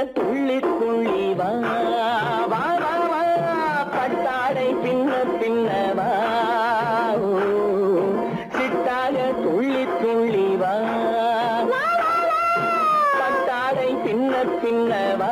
துள்ளி துள்ளி வா வா வா வா பட்டாடை பின்ன பின்னவா சிட்டாக துள்ளி துள்ளி வா பட்டாடை பின்ன பின்னவா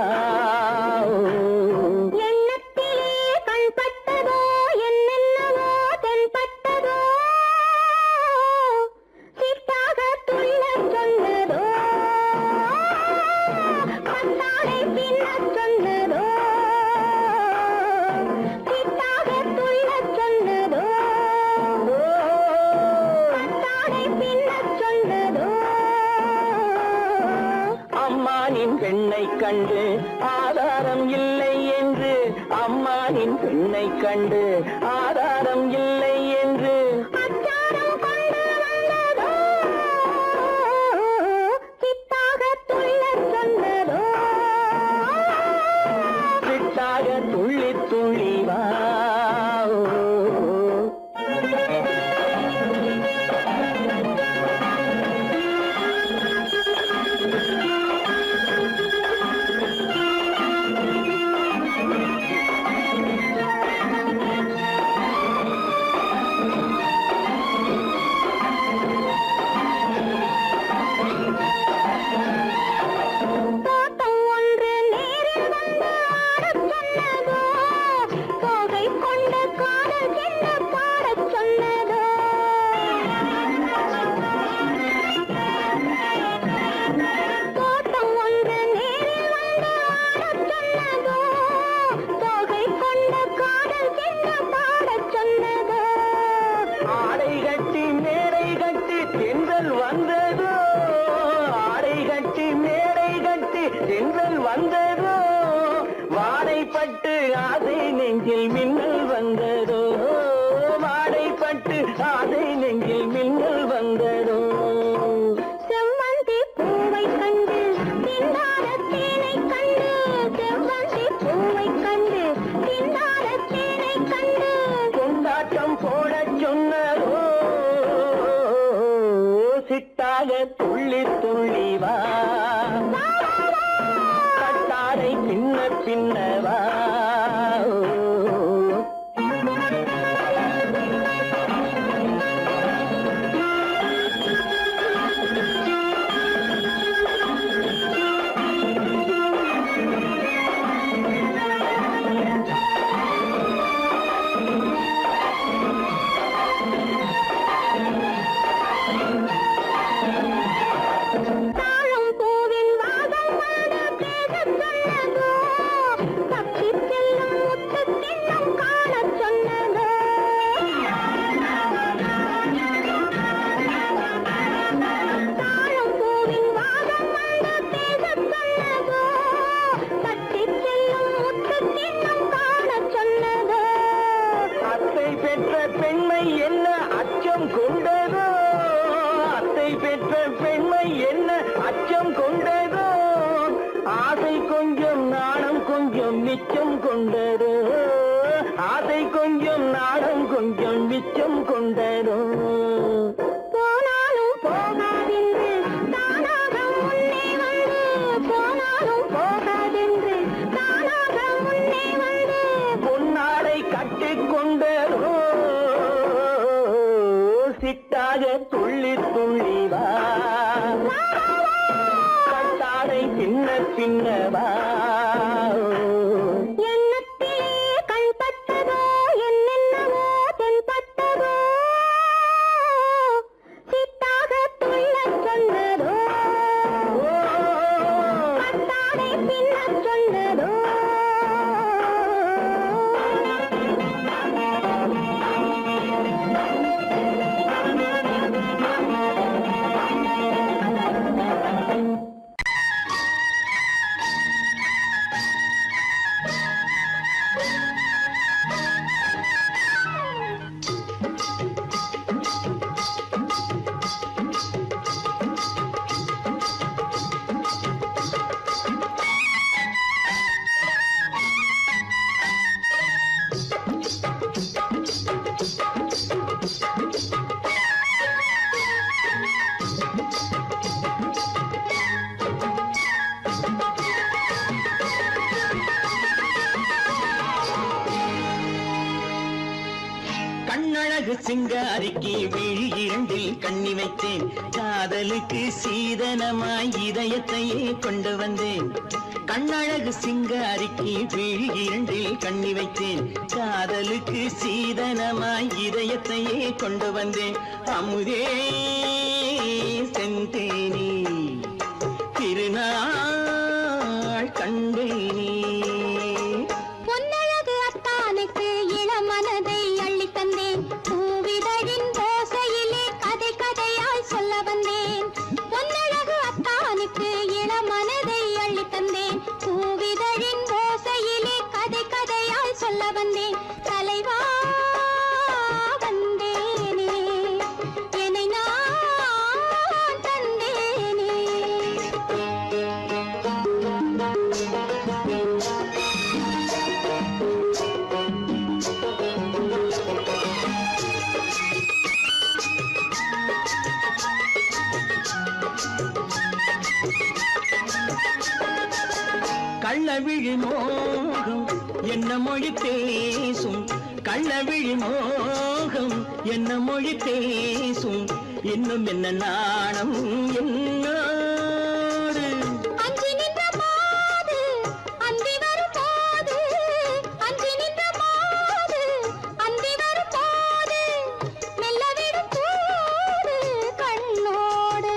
பெண்ணை கண்டு ஆதாரம் இல்லை என்று அம்மானின் பெண்ணை கண்டு ஆதாரம் இல்லை என்று சிட்டாக துள்ளி துள்ளி வா வந்ததோ வாடைப்பட்டு ஆசை நெஞ்சில் மின்னல் வந்ததோ வாடைப்பட்டு ஆசை நெஞ்சில் மின்னல் வந்ததோ செவ்வந்தி பூவை கண்டு திண்டாட தேனை கண்டு செவ்வந்தி பூவை கண்டு திண்டாட தேனை கண்டு கொண்டாட்டம் போட சொன்னதோ சிட்டாக துள்ளி துள்ளி வா பின்ன பின்னவா பெண்மை என்ன அச்சம் கொண்டதோ அத்தை பெற்ற பெண்மை என்ன அச்சம் கொண்டதோ ஆசை கொஞ்சம் நாணம் கொஞ்சம் மிச்சம் கொண்டதோ ஆசை கொஞ்சம் நாணம் கொஞ்சம் மிச்சம் கொண்டதோ போனாலும் போகாதென்று தானாக முன்னே வந்து போனாலும் போகாதென்று தானாக முன்னே வந்து பொன்னாடை கட்டிக்கொண்டதோ சிட்டாக துள்ளி துள்ளி வா கட்டாடை பின்ன பின்னவா சிங்காரிக்கு விழி இரண்டில் கண்ணி வைத்தேன், காதலுக்கு சீதனமாய் இதயத்தையே கொண்டு வந்தேன். கண்ணழகு சிங்காரிக்கு விழி இரண்டில் கண்ணி வைத்தேன், காதலுக்கு சீதனமாய் இதயத்தையே கொண்டு வந்தேன். அமுதே செந்தேனே திருநாள் கண்டேனே. பொன்னழகு அத்தானுக்கு இளமனதை அள்ளி தந்தேன், பூவிதழின் ஓசையிலே கதை கதையாய் சொல்ல வந்தேன். பொன்னழகு அத்தானுக்கு இளமனதை அள்ளி தந்தேன், பூவிதழின் ஓசையிலே கதை கதையாய் சொல்ல வந்தேன். தலைவா வந்தேனே, என்னை நான் தந்தேனே. கள்ளவிழி மோகம் என்ன மொழி பேசும், கள்ளவிழி மோகம் என்ன மொழி பேசும், இன்னும் என்ன நாணம் என்னோடு. அஞ்சி நின்ற மாது அந்தி வரும் போது, அஞ்சி நின்ற மாது அந்தி வரும் போது, மெல்ல விடும் கூடு கண்ணோடு.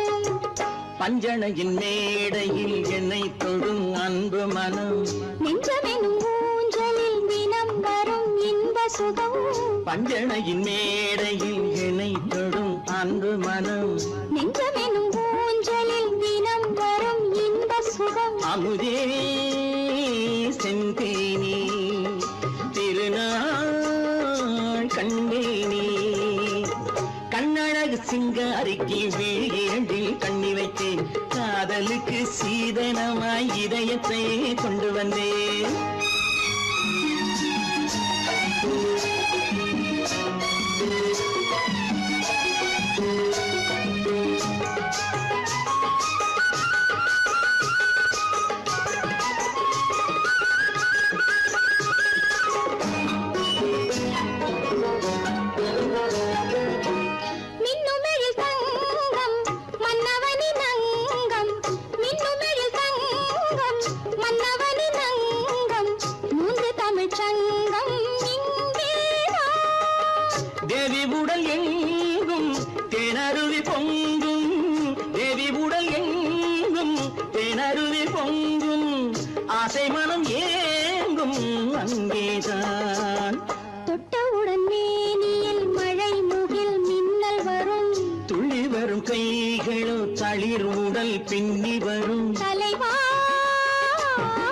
பஞ்சணையின் மேடையில் என்னை தொடும் அன்பு மனம், நெஞ்சமெனும் ஊஞ்சலில் தினம் வரும் இன்ப சுகம். பஞ்சணையின் மேடையில் என்னை தொடும் அன்பு மனம், நெஞ்சமெனும் ஊஞ்சலில் தினம் வரும் இன்ப சுகம். அமுதே செந்தேனே திருநாள் கண்டேனே. கண்ணழகு சிங்காரிக்கு விழி இரண்டில் கண்ணி வைத்தேன், காதலுக்கு சீதனமாய் இதயத்தை கொண்டு வந்தேன். மின்னுமெழில் தங்கம் மன்னவனின் அங்கம், மின்னுமெழில் தங்கம் மன்னவனின் அங்கம், மூன்று தமிழ்ச் சங்கம் இங்கேதான். தேவி உடல் எங்கும் தேனருவி பொங்கும், தேவி உடல் எங்கும் தேனருவி பொங்கும், ஆசை மனம் ஏங்கும் அங்கேதான். தொட்டவுடன் மேனியில் மழை முகில் மின்னல் வரும், துள்ளி வரும் கைகளோ தளிர் உடல் பின்னி வரும். தலைவா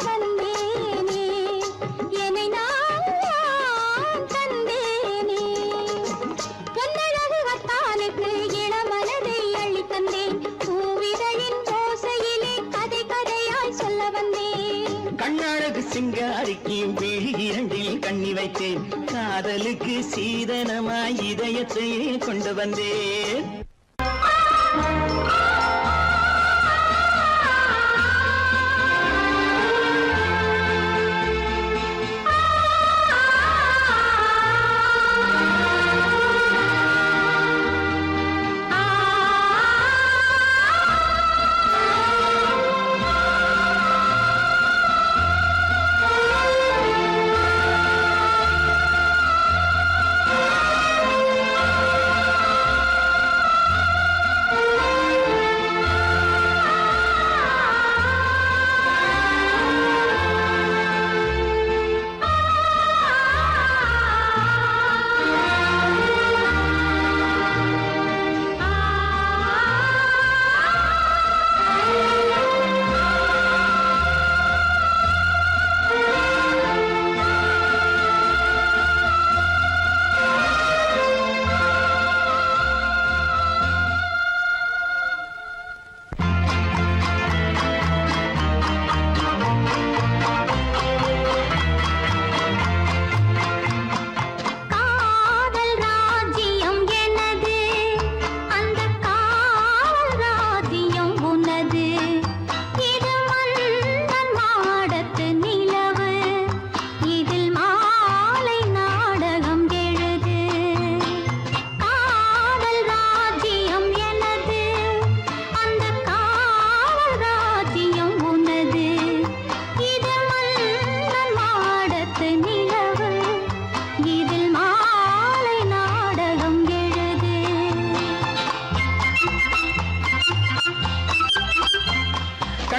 வந்தேனே, என்னை நான் தந்தேனே. பொன்னழகு அத்தானுக்கு இளமனதை அள்ளி தந்தேன், பூவிதழின் ஓசையிலே கதை கதையாய் சொல்ல வந்தேன். கண்ணழகு சிங்காரிக்கு விழி இரண்டில் கண்ணி வைத்தேன், காதலுக்கு சீதனமாய் இதயத்தையே கொண்டு வந்தேன்.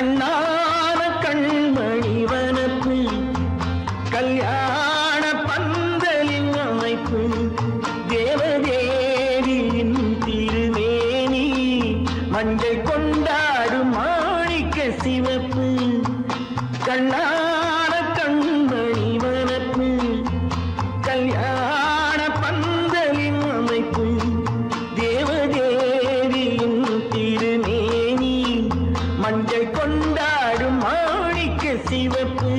கண்ணான கண்மணி வனப்பு கல்யாண பந்தலின் அமைப்பு தேவதேவியின் திருமேனி மஞ்சள் கொண்டாடும் மாணிக்க சிவப்பு கண்ணான கண்மணி வனப்பு கல்யாண பந்தலின் அமைப்பு தேவதேவியின் திருமேனி மஞ்சள் கொண்டாடும் மாணிக்க சிவப்பு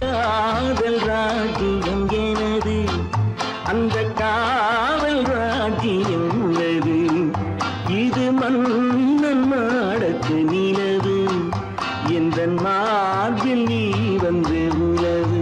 காதல் ராஜ்யம் எனது அந்த காவல் ராஜ்யம் உள்ளது இது மன்னன் மாடத்து நிலவு எந்த மார்பில் நீ வந்து உலவு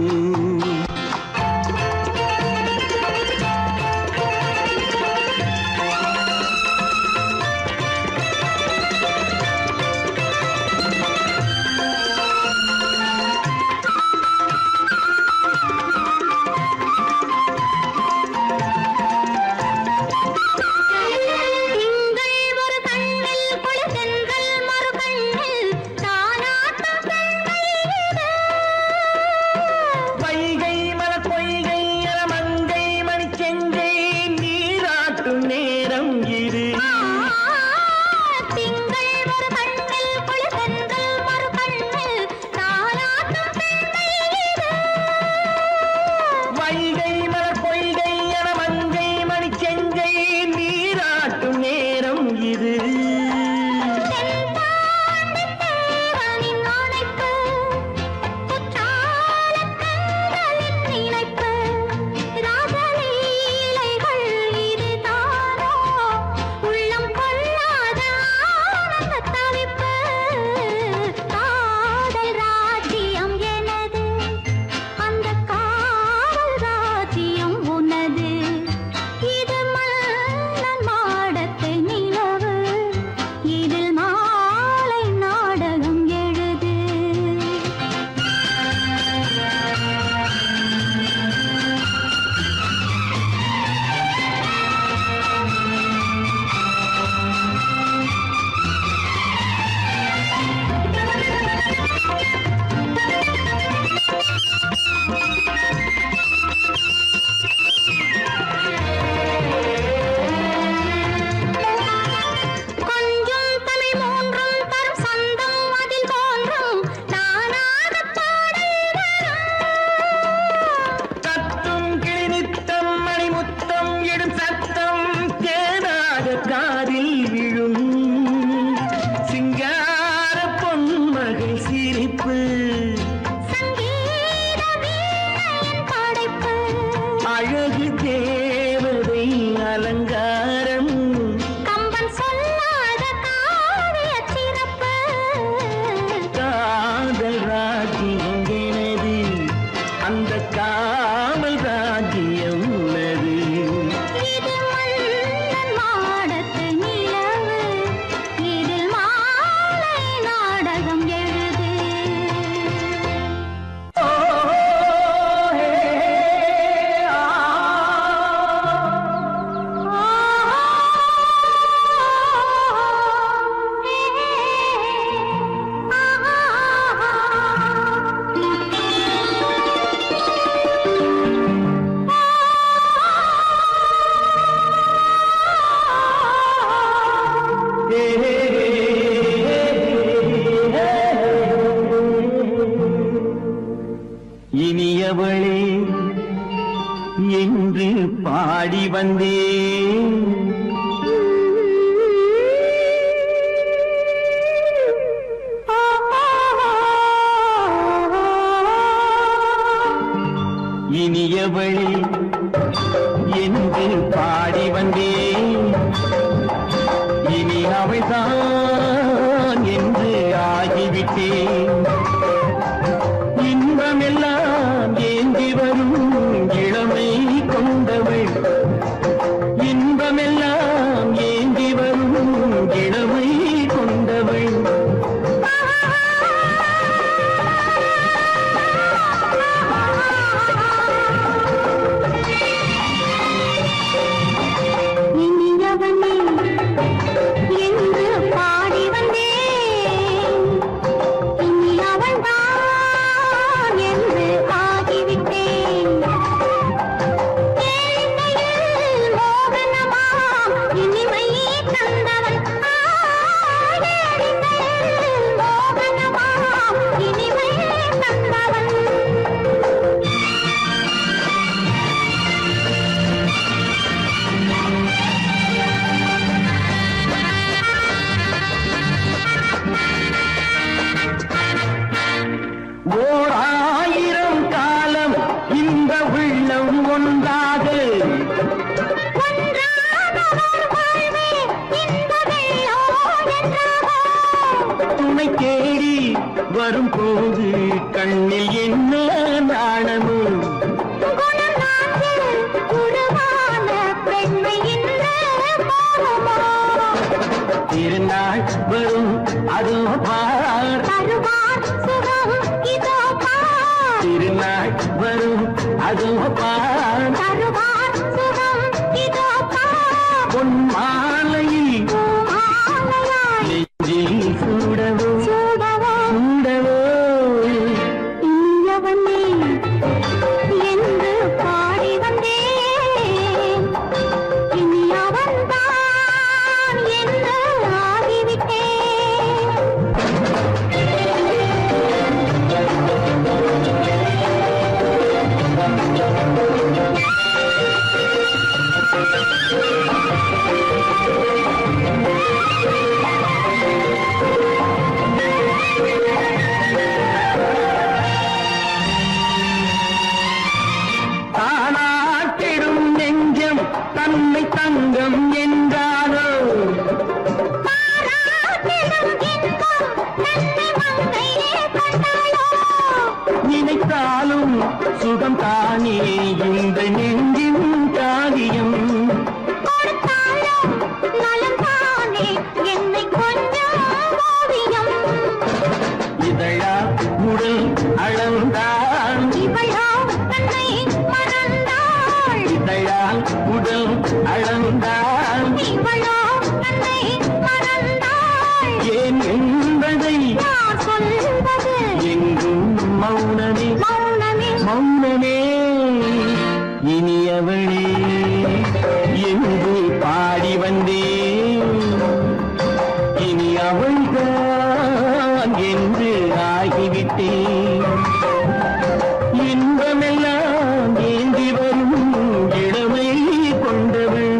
இனியவளே என்று பாடி வந்தேன். இனியவளே என்று பாடி வந்தேன். இனி அவள்தான் வரும்போது கண்ணில் என்ன நாணமோ குணநாட்டில் உருவான பெண்மை இந்த மோகமோ திருநாள் வரும் அதோ பார் தருவார் சுகம் இதோ பார் திருநாள் வரும் அதோ பார் தருவார் சுகம் இதோ பார் பொன் மாலையில் மாலையாய் நெஞ்சில் சூடவோ சூடவோ சூடவோ இனியவனே என்று பாடி வந்தேன் இனி அவன்தான் என்று ஆகிவிட்டேன் தானாட்டிடும் நெஞ்சம் தன்னை தங்கம் என்றாரோ பாராட்டிடும் இன்பம் நன்மை மங்கையே கண்டாளோ நினைத்தாலும் சுகம் தானே இந்த நெஞ்சின் காரியம் கொடுத்தாலும் நலம் தானே என்னை கொஞ்சம் ஓவியம் இதழா உடல் அளந்தான் இவளோ தன்னை மறந்தாள் இதழால் உடல் அளந்தான் இவளோ தன்னை மறந்தாள் ஏன் என்பதை யார் சொல்வது எங்கும் மௌனமே மௌனமே மௌனமே இனியவளே என்று பாடி வந்தேன் இனி அவள்தான் என்று ஆகிவிட்டேன் இன்பமெல்லாம் ஏந்தி வரும் இளமை கொண்டவள்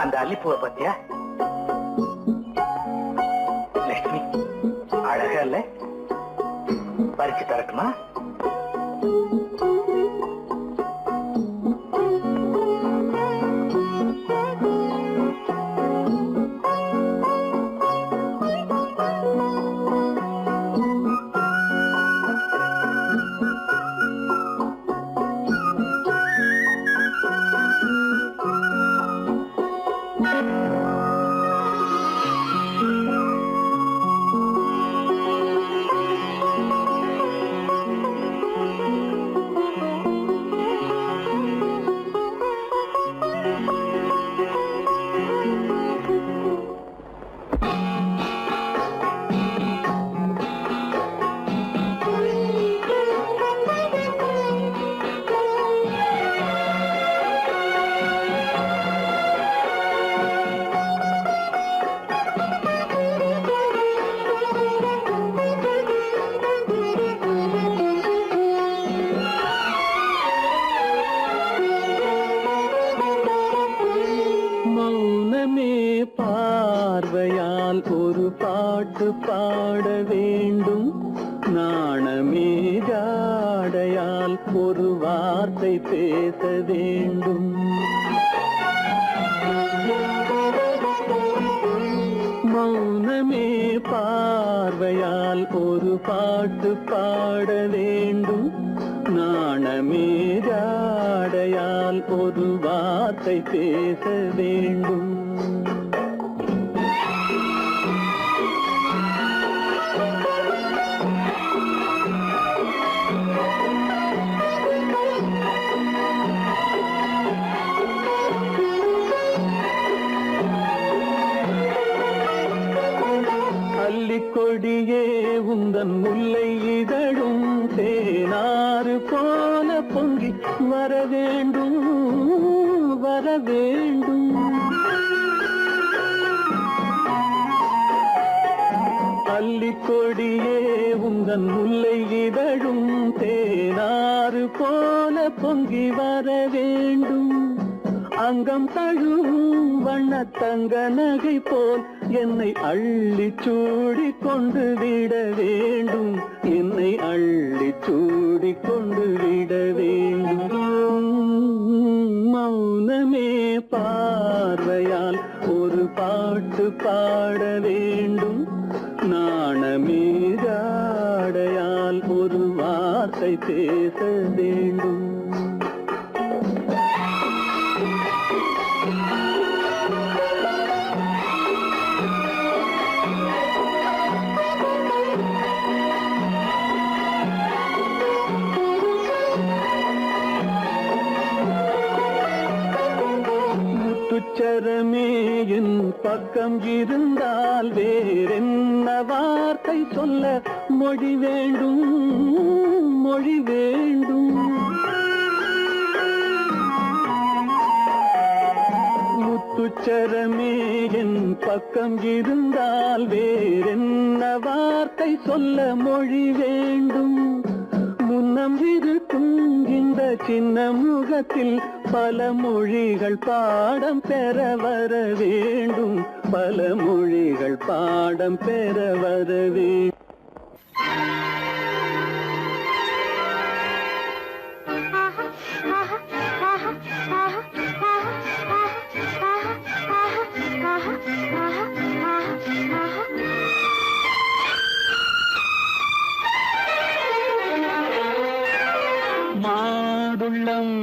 அந்த அல்லிப்பூவை பத்தியா லட்சுமி அழகா இல்ல பறிச்சு தரட்டுமா மௌனமே பார்வையால் ஒரு பாட்டு பாட வேண்டும் நாணமே ஜாடையால் ஒரு வார்த்தை பேச வேண்டும் மௌனமே பார்வையால் ஒரு பாட்டு பாட வேண்டும் நாணமே ஜாடையால் ஒரு வார்த்தை பேச வேண்டும் கொடியே உந்தன் முல்லை இதழும் தேனாறு போல பொங்கி வர வேண்டும் வர வேண்டும். அல்லிக்கொடியே உந்தன் முல்லை இதழும் தேனாறு போல பொங்கி வர வேண்டும். அங்கம் தழுவும் வண்ணத்தங்க நகை போல் என்னை அள்ளி சூடி கொண்டு விட வேண்டும். என்னை அள்ளி சூடி கொண்டு விட வேண்டும். மௌனமே பார்வையால் ஒரு பாட்டு பாட வேண்டும். நாணமே ஜாடையால் ஒரு வார்த்தை பேச வேண்டும். முத்துச்சரமே என் பக்கம் இருந்தால் வேறென்ன வார்த்தை சொல்ல மொழி வேண்டும் மொழி வேண்டும். முத்துச்சரமே என் பக்கம் இருந்தால் வேறென்ன வார்த்தை சொல்ல மொழி வேண்டும். முன்னம் இருக்கும் இந்த சின்ன முகத்தில் பல மொழிகள் பாடம் பெற வர வேண்டும். பல மொழிகள் பாடம் பெற வர வேண்டும். மாதுளம்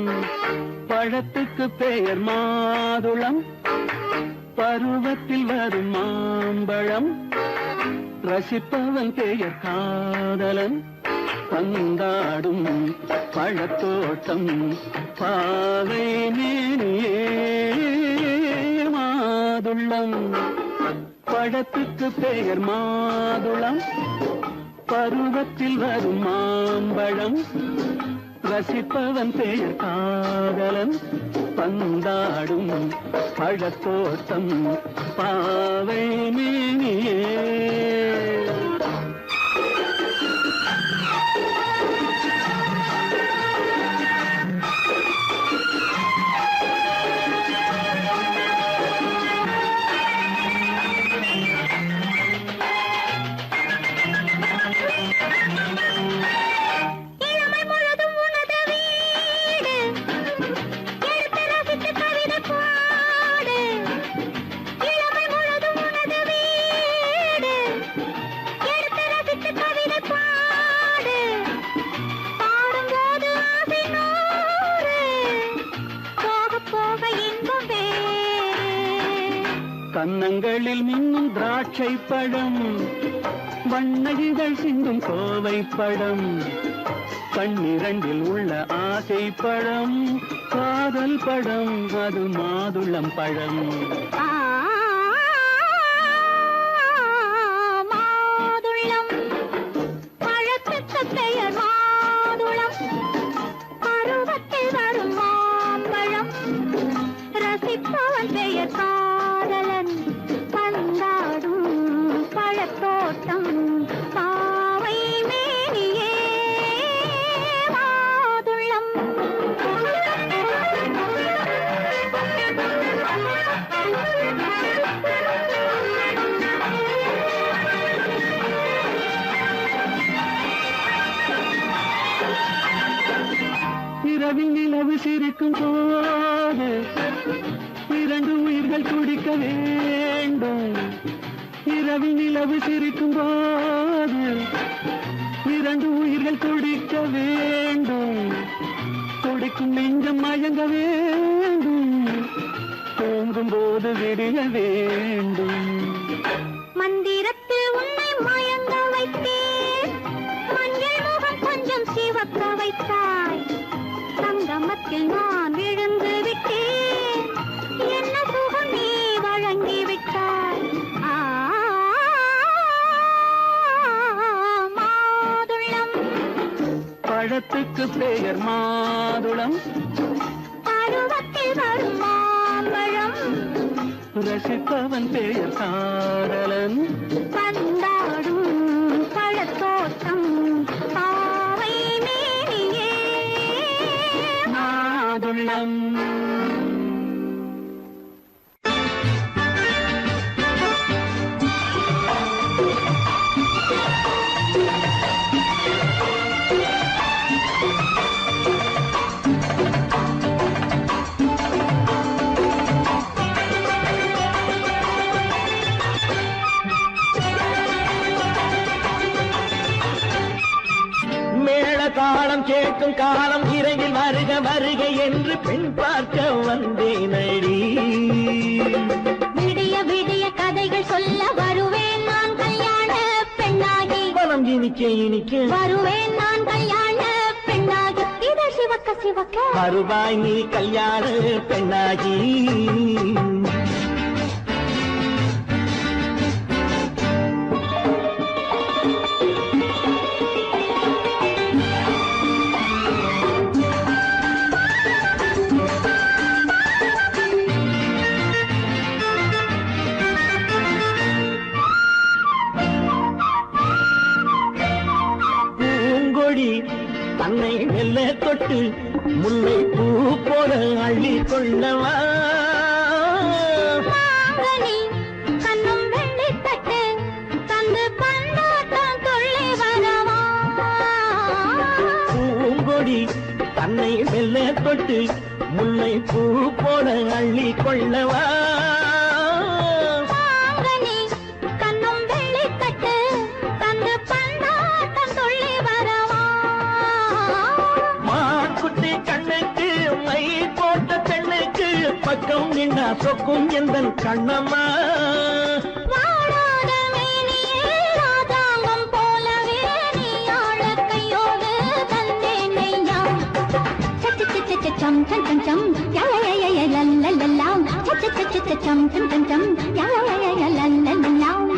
பழத்துக்கு பெயர் மாதுளம். பருவத்தில் வரும் மாம்பழம். ரசிப்பவன் பெயர் காதலன். பந்தாடும் பழத்தோட்டம் பாவை மேனியே. மாதுளம் பழத்துக்கு பெயர் மாதுளம். பருவத்தில் வரும் மாம்பழம். ரசிப்பவன் பெயர் காதலன். பந்தாடும் பழத்தோட்டம் பாவை மேனியே. கன்னங்களில் மின்னும் திராட்சை பழம். வண்ண இதழ் சிந்தும் கோவை பழம். கண்ணிரண்டில் உள்ள ஆசை பழம். காதல் பழம் அது மாதுளம் பழம். மாதுளம் பழத்துக்கு பெயர் மாதுளம். பருவத்தில் வரும் மாம்பழம். ரசிப்பவன் பெயர் காதலன். பந்தாடும் பழத்தோட்டம் பாவை மேனியே. மாதுளம் இரவில் நிலவு சிரிக்கும் போது இரண்டு உயிர்கள் துடிக்க வேண்டும். இரவில் நிலவு சிரிக்கும் போது இரண்டு உயிர்கள் துடிக்க வேண்டும். துடிக்கும் நெஞ்சம் மயங்க வேண்டும். தூங்கும் போது விடிய வேண்டும். மந்திரத்தில் உன்னை மயங்க வைத்தேன். மஞ்சள் முகம் கொஞ்சம் சிவக்க வைத்தாய். சங்கமத்தில் நான் விழுந்து விட்டேன். என்ன சுகம் நீ வழங்கி விட்டாய். மாதுளம் பருவத்தில் வரும் மாம்பழம் ரசிப்பவன் பெயர் காதலன் பந்தாடும் பழத்தோட்டம் பாவை மேனியே மாதுளம். தாளம் கேட்கும் காலம் இறையில் வருக வருக என்று பெண் பார்க்க வந்தேனடி. விடிய விடிய கதைகள் சொல்ல வருவேன் நான் கல்யாண பெண்ணாகி. மனம் இனிக்க இனிக்க வருவேன் நான் கல்யாண பெண்ணாகி. இது சிவக்க சிவக்க வருவாய் நீ கல்யாண பெண்ணாகி. தன்னை மெல்ல தொட்டு முல்லை பூ போல அள்ளி கொள்ளவா. கண்ணும் வெள்ளி தட்டு தந்து பந்தாட்டம் தொள்ளி வரவா. பூங்கொடி தன்னை மெல்ல தொட்டு முல்லை பூ போல அள்ளி கொள்ளவா. கண்ணும் வெள்ளி தட்டு தந்து பந்தாட்டம் தொள்ளி வரவா. மாக்குட்டி கண்ணுக்கு மை போட்ட பெண்ணுக்கு பக்கம் நின்னா சொக்கும் எந்தன் கண்ணம்மா. வாடாத மேனியே ராதாங்கம் போலவே நீ ஆழ கையோடு தந்தேன் நெய்யா. சம் சம் சம் சம் யய லல்லல்லாம் சம் சம் சம் சம் யய லல்லல்லாம்.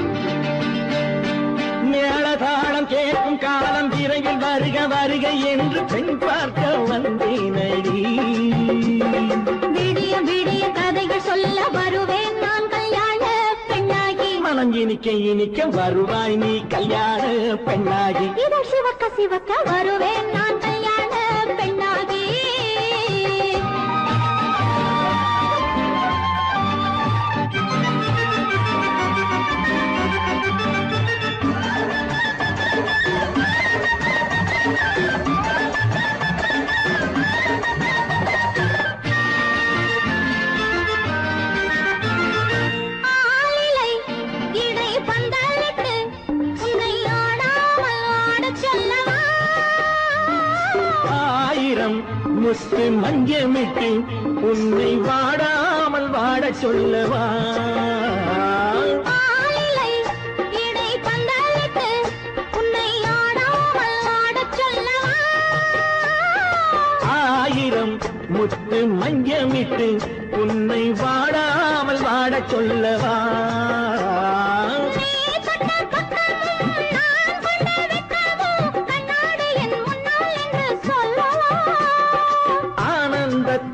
மேளதாளம் கேட்கும் காலம் விரைவில் வருக வருக என்று பெண் பார்க்க வந்தேனடி. விடிய விடிய கதைகள் சொல்ல வருவேன் நான் கல்யாண பெண்ணாகி. மனம் இனிக்க இனிக்க வருவாய் நீ கல்யாண பெண்ணாகி. இது சிவக்க சிவக்க வருவேன் நான் கல்யாண பெண்ணாகி. முத்து மஞ்சமிட்டு உன்னை வாடாமல் வாடச் சொல்லவா. ஆயிரம் முத்து மஞ்சமிட்டு உன்னை வாடாமல் வாடச் சொல்லவா.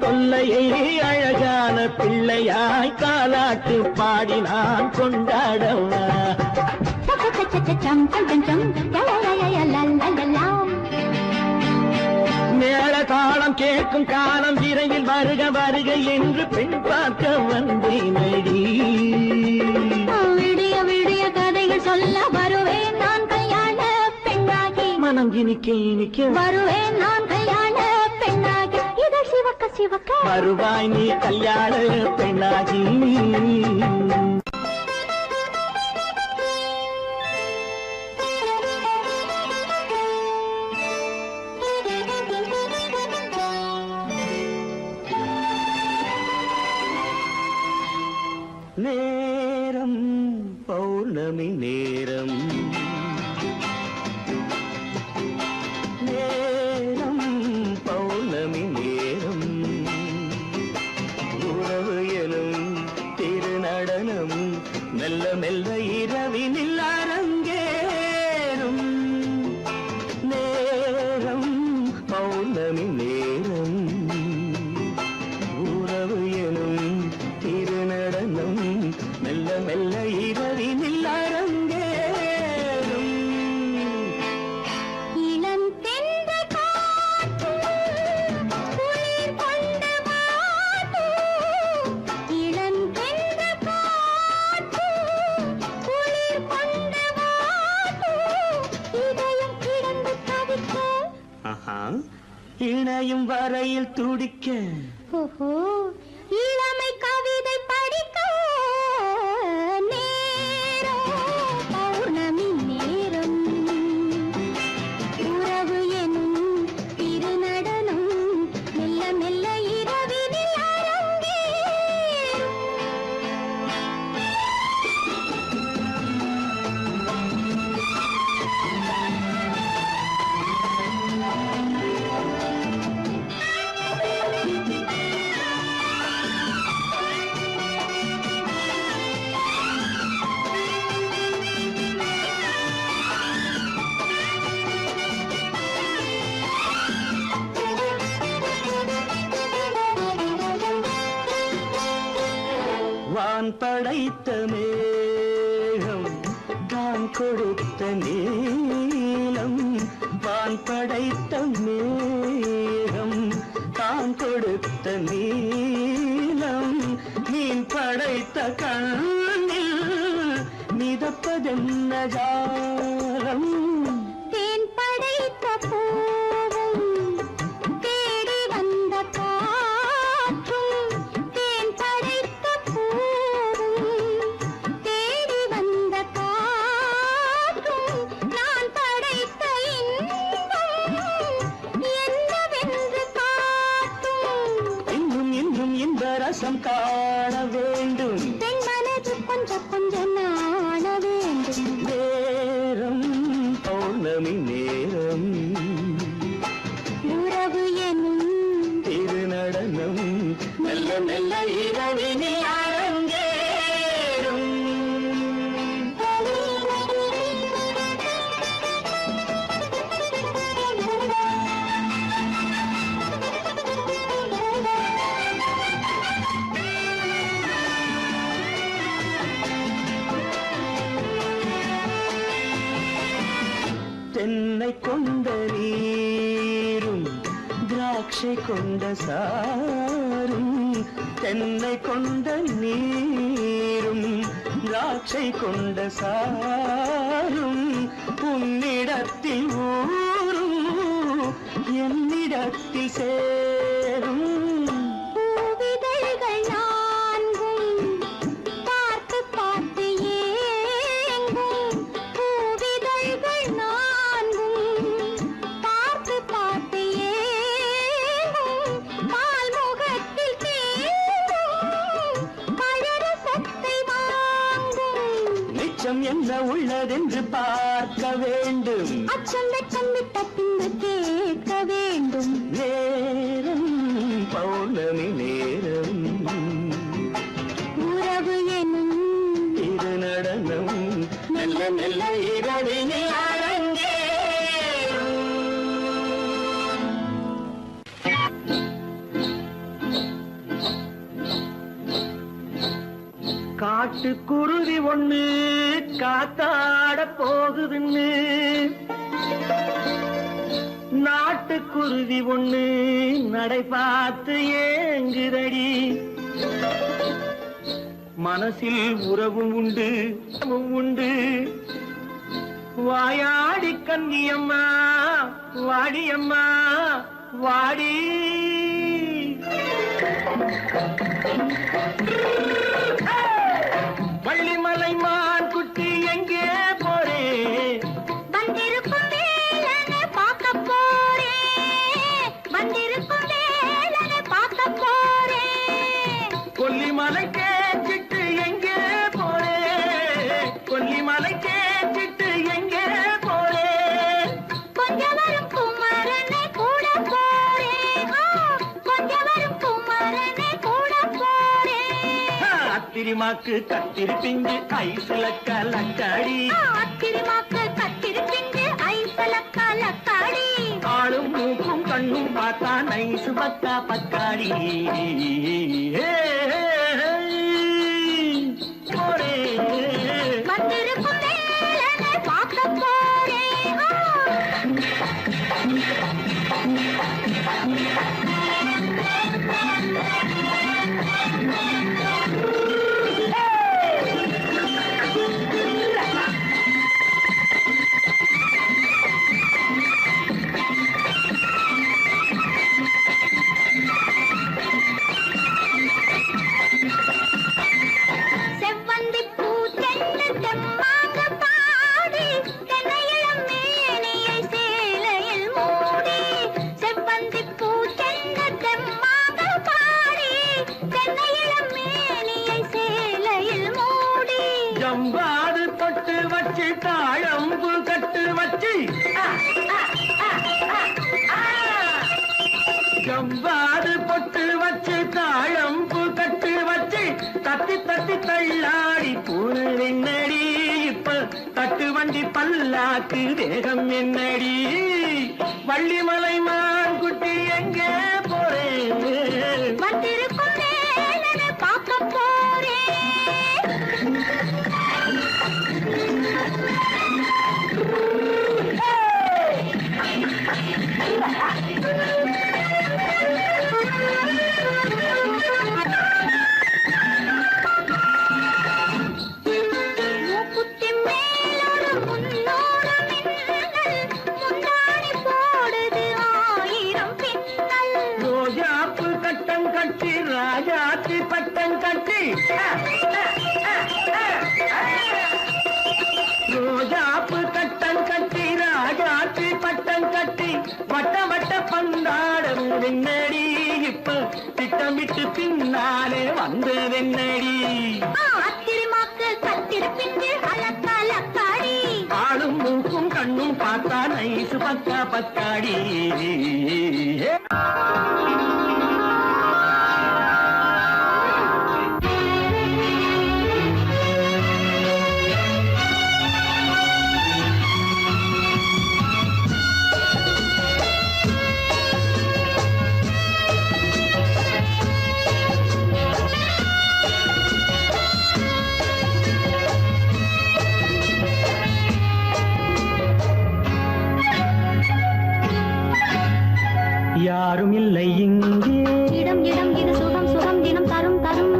தொல்லையை அழகான பிள்ளையாய் காலாட்டு பாடி நான் கொண்டாடவா. மேள தாளம் கேட்கும் காலம் விரைவில் வருக வருக என்று பெண் பார்க்க வந்தேனடி. விடிய விடிய கதைகள் சொல்ல வருவேன் நான் கல்யாண பெண்ணாகி. மனம் இனிக்க இனிக்க வருவேன் நான் கல்யாண பெண்ணாகி. இது சிவக்க சிவக்க வருவாய் நீ கல்யாண பெண்ணாகி. நேரம் பௌர்ணமி நேரம், நேரம் பௌர்ணமி நேரம், உறவு எனும் திருநடனம் நனையும் வரையில் துடிக்க ஓஹோ இளமை கவிதை படிக்க நேரம் பௌர்ணமி நேரம் உறவு எனும் திருநடனம் மெல்ல மெல்ல இரவினில் அரங்கேறும். வான் படைத்த மேகம் தான் கொடுத்த நீலம் வான் படைத்த மேகம் தான் கொடுத்த நீலம் மீன் படைத்த கண்ணில் மிதப்பதென்ன ஜாலம் தேன் படைத்த பூவும் தேடி வந்த காற்றும் தேன் படைத்த பூவும் தேடி வந்த காற்றும் நான் படைத்த இன்பம் என்னவென்று காட்டும். இன்னும் இன்னும் இந்த ரசம் காண வேண்டும் பெண் மனது கொஞ்சம் கொஞ்சம் நாண வேண்டும். நேரம் பௌர்ணமி நேரம் உறவு எனும் திருநடனம் மெல்ல மெல்ல இரவினில் அரங்கேறும். தென்னை கொண்ட நீரும் திராட்சை கொண்ட சாரும் தென்னை கொண்ட நீரும் திராட்சை கொண்ட சாரும் உன்னிடத்தில் ஊரும் என்னிடத்தில் சேரும் பூவிதழ்கள் நான்கும் பார்த்து பார்த்து ஏங்கும். பூவிதழ்கள் நான்கும் பார்த்து பார்த்து ஏங்கும். பால்முகத்தில் தேங்கும் பழரசத்தை வாங்கும். நிச்சம் என்ன உள்ளதென்று பார்க்க வேண்டும் அச்சம் வெச்சம் விட்ட பின்பு கேட்க வேண்டும். நேரம் பௌர்ணமி நேரம் உறவு எனும் திருநடனம் மெல்ல மெல்ல இரவினில் அரங்கேறும். காட்டுக்குருவி ஒண்ணு காத்தாட போகுதுன்னு நாட்டுக்குருவி ஒண்ணு நடை பார்த்து ஏங்குதடி மனசில் உறவும் உண்டு உண்டு வாயாடி கன்னியம்மா வாடியம்மா வாடி வள்ளிமலை மான் குட்டி எங்கே போறே வந்திருக்கும் வேலனை பார்க்க போறேன். வந்திருக்கும் வேலனை பார்க்க போறேன். கொல்லிமலை கேச்சிட்டு எங்கே போறே கொல்லிமலை கேச்சிட்டு எங்கே போறே கொஞ்சம் வரும் குமரனை கூட போறேன். கொஞ்சம் வரும் குமரனை கூட போறேன். அத்திரிமாக்கு கத்திரி பிஞ்சு ஐசுல கலக்காடி அத்திரிமாக்கு கத்திரி பிஞ்சு ஐசலக்கா லக்காடி. ஆளும் மூக்கும் கண்ணும் பார்த்தா நைசு பக்கா பக்காடி போறே வந்திருக்கும் வேலனை பார்க்க போறேன். காது பொட்டு வச்சு தாழம்பு கட்டு வச்சு தத்தி தத்தி தள்ளாடி பூரு என்னடி இப்ப தட்டு வண்டி பல்லாக்கு வேகம் என்னடி வள்ளிமலை மான் குட்டி எங்கே போறேன் வந்திருக்கும் வேலனை பார்க்க போறேன். மூக்குத்தி மேலோடு முன்னோடு மின்னல், முந்தாணி போடுது 1000 பின்னல். ரோஜாப்பு கட்டம் கட்டி ராஜாத்தி பட்டம் கட்டி ரோஜாப்பு கட்டம் கட்டி ராஜாத்தி பட்டம் கட்டி வட்ட வட்ட பந்தாடம் வெண்ணடி இப்ப திட்டமிட்டு பின்னாலே வந்து வெண்ணடி ஆத்திரமாக்கு கத்திருப்பின்று அலக்காடி ஆளும் மூக்கும் கண்ணும் பார்த்தா நைசு பக்கா பத்தாடி யாரும் இல்லை இங்கே இடம் இடம் இது சுகம் சுகம் தினம் தரும் தரும்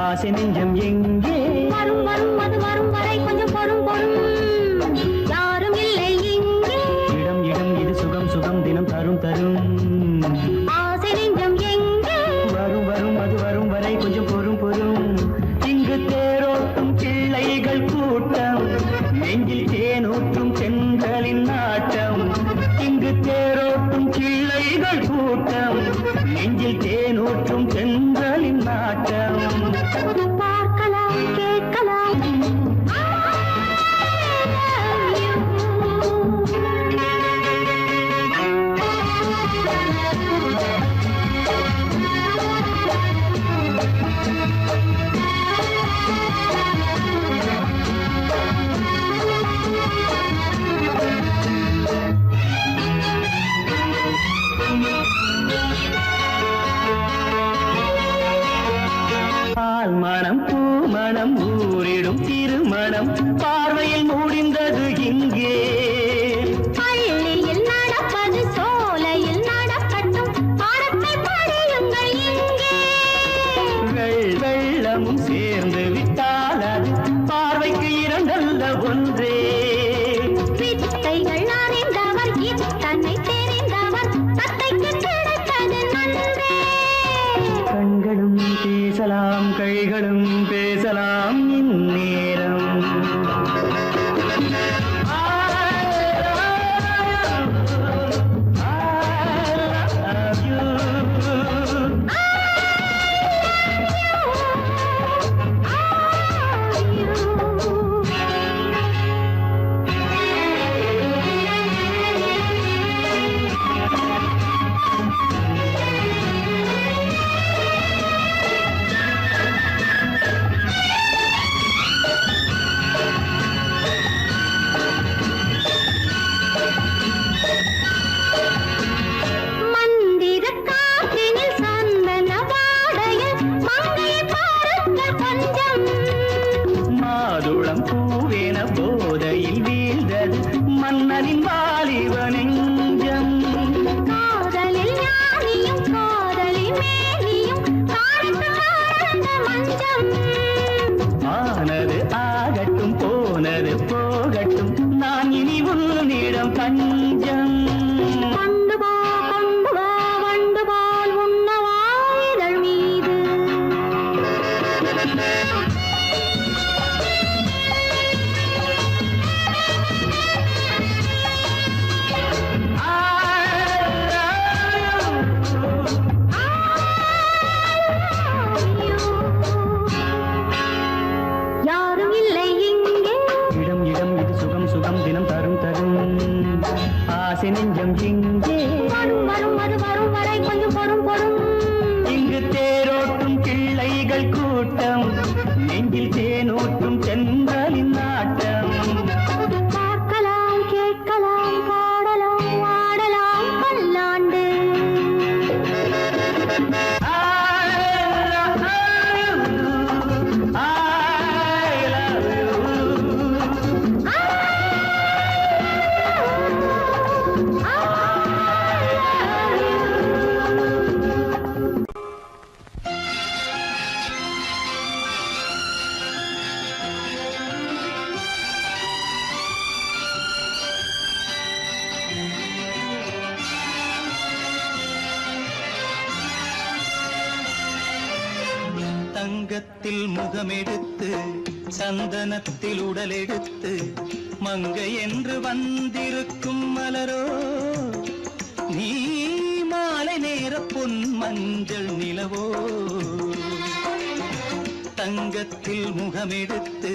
ஆசை நெஞ்சம் எங்கே வரும் வரும் அது வரும் வரை கொஞ்சம் பொறும் பொறும் யாரும் இல்லை இங்கே இடம் இடம் இது சுகம் சுகம் தினம் தரும் தரும் ஆசை நெஞ்சம் எங்கே வரும் வரும் அது வரும் வரை கொஞ்சம் பொறும் பொறும் இங்கு தேரோட்டும் பிள்ளைகள் கூட்டம் நெஞ்சில் தேனூற்றும் செங்கலின் நாட்டம் இங்கு தேரோட்டும் பிள்ளைகள் கூட்டம் நெஞ்சில் தேனூற்றும் செங்கலின் நாட்டம் பார்க்கலாம் கேட்கலாம் பால் மனம் பூ மனம் ஊரிடும் திருமணம் பார்வையில் முடிந்தது இங்கே பள்ளியில் நடப்பது சோலையில் நடக்கட்டும் பாடத்தை படியுங்கள் இங்கே வெள்ளமும் சேர்ந்து விட்டால் அது பார்வைக்கு இரண்டல்ல ஒன்றே வித்தைகள் அறிந்தவர் இத்தனை தெரிந்தவர் தத்தைக்கு கிடைத்தது நன்றே கண்களும் பேசலாம் கைகளும் பேசலாம் இந்நேரம் கூட்டம் நெஞ்சில் தேனூற்றும் சென்றலின் நாட்டம் பார்க்கலாம் கேட்கலாம் பாடலாம் ஆடலாம் பல்லாண்டு தங்கத்தில் முகமெடுத்து சந்தனத்தில் உடலெடுத்து மங்கை என்று வந்திருக்கும் மலரோ நீ மாலை நேர பொன் மஞ்சள் நிலவோ தங்கத்தில் முகமெடுத்து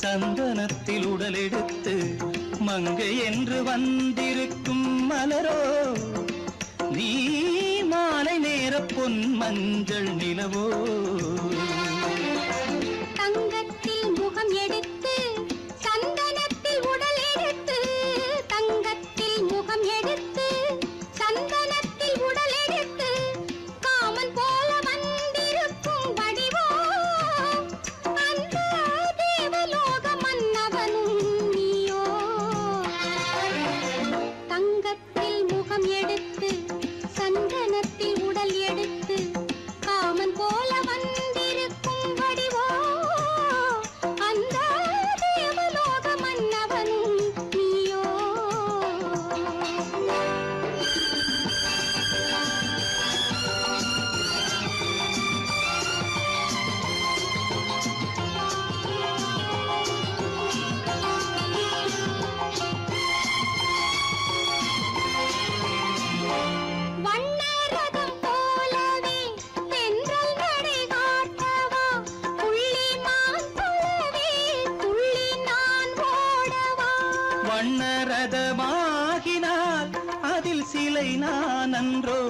சந்தனத்தில் உடலெடுத்து மங்கை என்று வந்திருக்கும் மலரோ நீ மாலை நேர பொன் மஞ்சள் நிலவோ தங்கத்தில் முகம் எடுத்து சந்தனத்தில் உடல் எடுத்து தங்கத்தில் முகம் எடுத்து சந்தனத்தில் உடல் எடுத்து காமன் போல வந்திருக்கும் வடிவோ அந்த தேவலோக மன்னவனும் நீயோ தங்கத்தில் முகம் எடுத்து சந்தனத்தில் உடல் எடுத்து காமன் போல வந்திருக்கும் வடிவோ அந்த தேவலோக மன்னவனும் நீயோ வண்ணரதம் போலவே தென்றல் நடை காட்டவா புள்ளிமான் போலவே துள்ளி நான் ஓடவா வண்ணரதமாகினால் அதில் சிலை நான் அன்றோ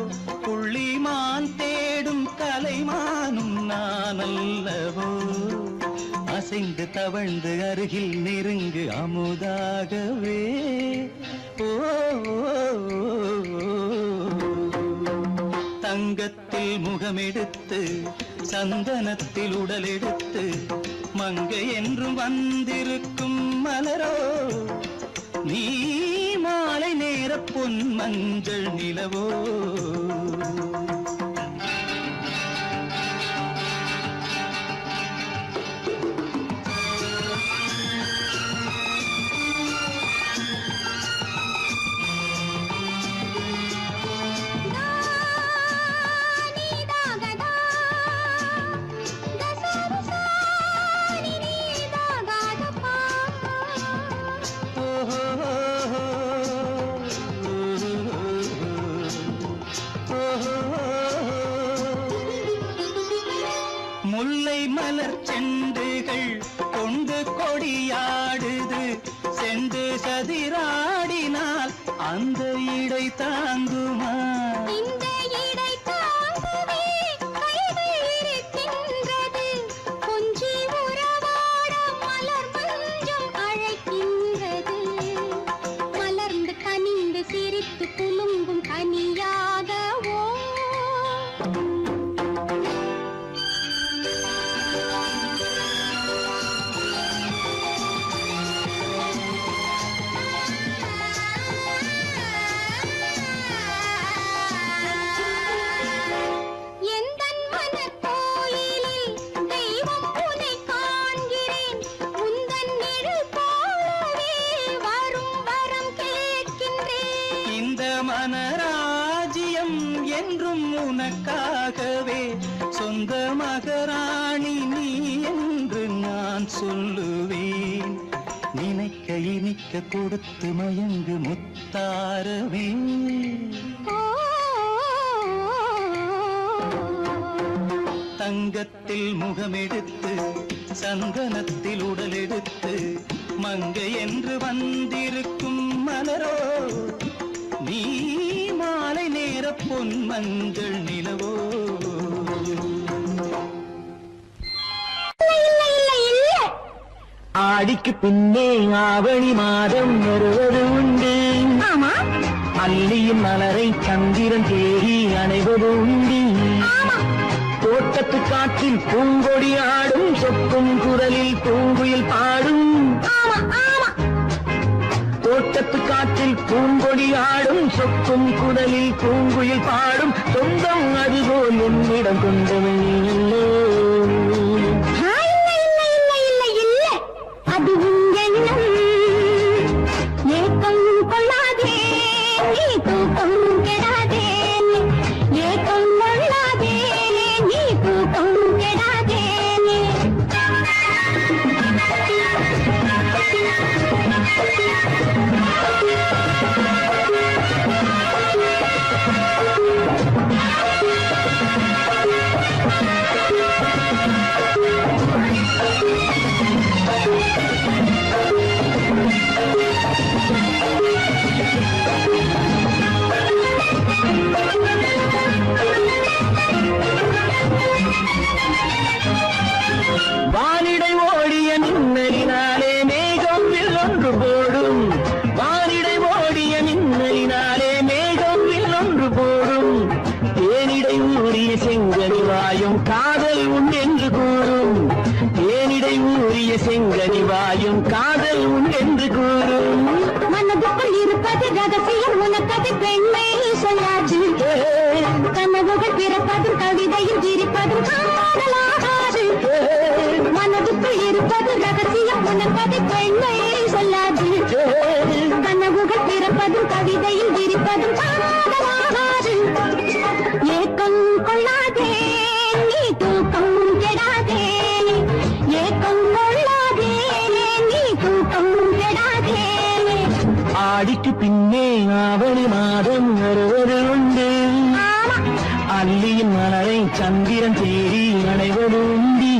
புள்ளிமான் தேடும் கலைமானும் நான் அல்லவோ அசைந்து தவழ்ந்து அருகில் நெருங்கு அமுதாகவே ஓ தங்கத்தில் முகமெடுத்து சந்தனத்தில் உடலெடுத்து மங்கை என்றும் வந்திருக்கும் மலரோ நீ மாலை நேர பொன் மஞ்சள் நிலவோ முல்லை மலர் செண்டுகள் கொண்டு கொடியாடுது செண்டு சதிராடினால் அந்த இடை தாங்குமா இந்த இடை தாங்குவே கைகள் இருக்கின்றது கொஞ்சி உறவாட மலர் மஞ்சம் அழைக்கின்றது மலர்ந்து கனிந்து சிரித்து குலுங்கும் கனியாகவோ எந்தன் மனக்கோயிலில் தெய்வம் உன்னை காண்கிறேன் உந்தன் நிழல் போலவே வரும் வரம் கேட்கின்றேன் இந்த மனராஜ்யம் என்றும் உனக்காகவே சொந்த மகராணி நீ என்று நான் சொல்லுவேன் நினைக்க இனிக்க கொடுத்து மயங்கு முத்தாரவே தங்கத்தில் முகமெடுத்து சந்தனத்தில் உடலெடுத்து மங்கை என்று வந்திருக்கும் மலரோ நீ மாலை நேர பொன் மஞ்சள் நிலவோ ஆடிக்கு பின்னே ஆவணி மாதம் வருவது உண்டு. ஆமா அல்லியின் மலரை சந்திரன் தேடி அணைவது உண்டு. ஆமா தோட்டத்து காற்றில் பூங்கொடி ஆடும், சொக்கும் குரலில் பூங்குயில் பாடும். ஆமா ஆமா தோட்டத்து காற்றில் பூங்கொடி ஆடும், சொக்கும் குரலில் பூங்குயில் பாடும். சொந்தம் அதுபோல் என்னிடம் கொண்டவன் இல்லை. அது உன் எண்ணம். ஏக்கம் கொள்ளாதே நீ தூக்கம் கெடாதே. ஏக்கம் கொள்ளாதே நீ தூக்கம் கெடாதே. வானிடை ஓடிய மின்னலினாலே மேகம் ஒன்று போடும். வானிடை ஓடிய மின்னலினாலே மேகம் ஒன்று போடும். தேனிடை ஊறிய செங்கனி வாயும் காதல் உண்டென்று கூறும். தேனிடை ஊறிய செங்கனி வாயும் காதல் உண்டென்று கூறும். மனதுக்குள் இருப்பது ரகசியம், உனக்கது பெண்மை சொல்லாது. கனவுகள் பிறப்பதும் கவிதையில் விரிப்பதும் காதலாகாது. மனதுக்குள் இருப்பது ரகசியம், உனக்கது பெண்மை சொல்லாது. கனவுகள் பிறப்பதும் கவிதையில் விரிப்பதும் காதலாகாது. ஏக்கம் கொள்ளாதே நீ தூக்கம் கெடாதே. ஏக்கம் கொள்ளாதே நீ தூக்கம் கெடாதே. ஆடிக்கு பின்னே ஆவணி மாதம் வருவது உண்டு. அல்லியின் மலரை சந்திரன் தேடி அணைவது உண்டு.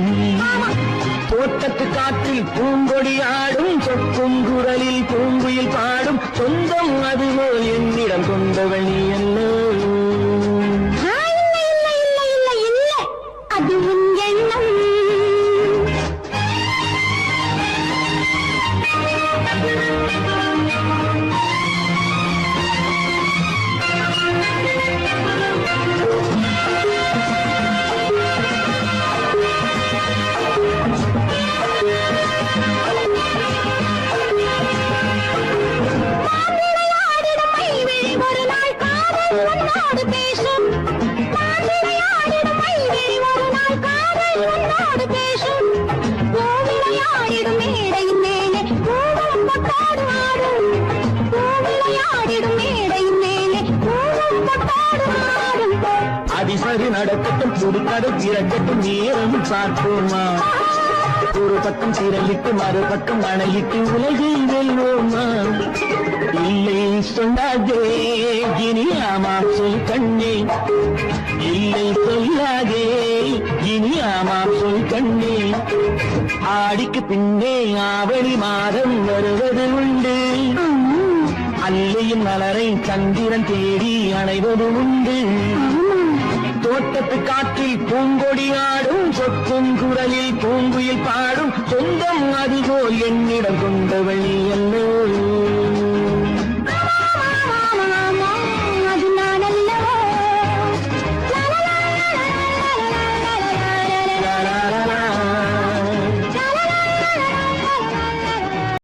தோட்டத்து காற்றில் பூங்கொடி ஆடும், சொக்கும் குரலில் பூங்குயில் பாடும். சொந்தம் அதுபோல் என்னிடம் கொண்டவள் நீ அல்ல. அது உன் எண்ணம். ஒரு நாள் காதல் உன்னோடு பேசும். ஒரு நாள் காதல் உன்னோடு பேசும். பூவிளையாடிடும் மேடையின் மேலே பூவம் பொட்டாடு ஆடும். பூவிளையாடிடும் மேடையின் மேலே பூவம் பொட்டாடு ஆடும். அதிசரி நடக்கட்டும், புதுக்கதை திறக்கட்டும், நேரம் பார்ப்போமா. ஒரு பக்கம் திரையிட்டு மறுபக்கம் அணையிட்டு உலகை வெல்வோமா. இல்லை சொல்லாதே இனி ஆமாம் சொல் கண்ணே. இல்லை சொல்லாதே இனி ஆமாம் சொல் கண்ணே. ஆடிக்கு பின்னே ஆவணி மாதம் வருவது உண்டு. அல்லியின் மலரை சந்திரன் தேடி அணைவது உண்டு. தோட்டத்து காற்றில் பூங்கொடி ஆடும், சொக்கும் குரலில் பூங்குயில் பாடும். சொந்தம் அதுபோல் என்னிடம் கொண்டவள் அல்ல.